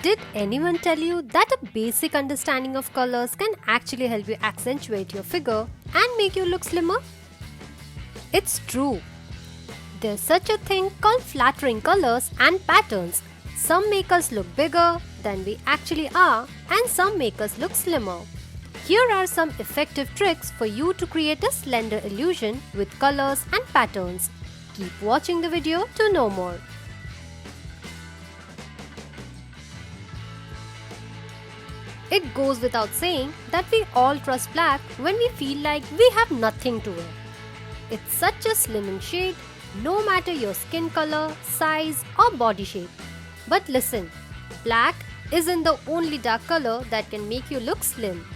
Did anyone tell you that a basic understanding of colors can actually help you accentuate your figure and make you look slimmer? It's true. There's such a thing called flattering colors and patterns. Some make us look bigger than we actually are, and some make us look slimmer. Here are some effective tricks for you to create a slender illusion with colors and patterns. Keep watching the video to know more. It goes without saying that we all trust black when we feel like we have nothing to wear. It's such a slimming shade, no matter your skin color, size or body shape. But listen, black isn't the only dark color that can make you look slim.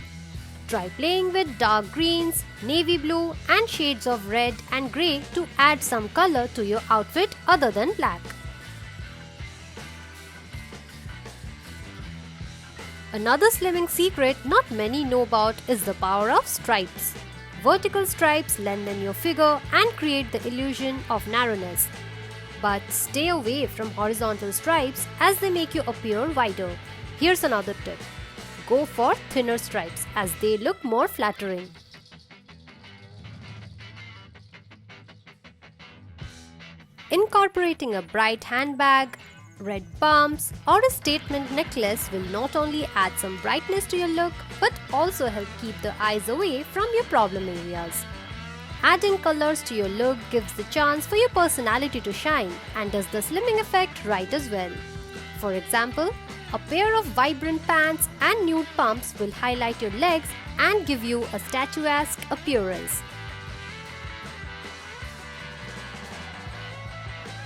Try playing with dark greens, navy blue and shades of red and grey to add some color to your outfit other than black. Another slimming secret not many know about is the power of stripes. Vertical stripes lengthen your figure and create the illusion of narrowness. But stay away from horizontal stripes as they make you appear wider. Here's another tip. Go for thinner stripes as they look more flattering. Incorporating a bright handbag, red pumps or a statement necklace will not only add some brightness to your look but also help keep the eyes away from your problem areas. Adding colors to your look gives the chance for your personality to shine and does the slimming effect right as well. For example, a pair of vibrant pants and nude pumps will highlight your legs and give you a statuesque appearance.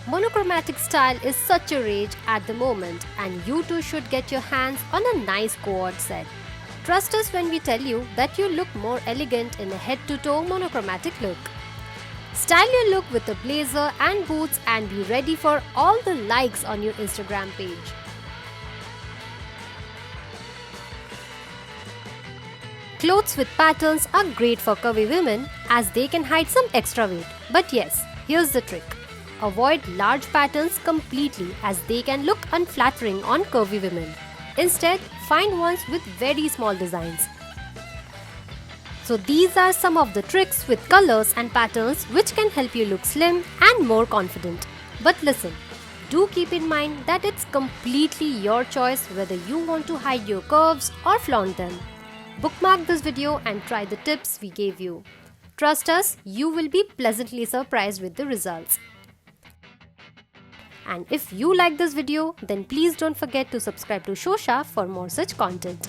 Monochromatic style is such a rage at the moment, and you too should get your hands on a nice co-ord set. Trust us when we tell you that you look more elegant in a head-to-toe monochromatic look. Style your look with a blazer and boots and be ready for all the likes on your Instagram page. Clothes with patterns are great for curvy women as they can hide some extra weight. But yes, here's the trick. Avoid large patterns completely as they can look unflattering on curvy women. Instead, find ones with very small designs. So these are some of the tricks with colors and patterns which can help you look slim and more confident. But listen, do keep in mind that it's completely your choice whether you want to hide your curves or flaunt them. Bookmark this video and try the tips we gave you. Trust us, you will be pleasantly surprised with the results. And if you like this video, then please don't forget to subscribe to SHOWSHA for more such content.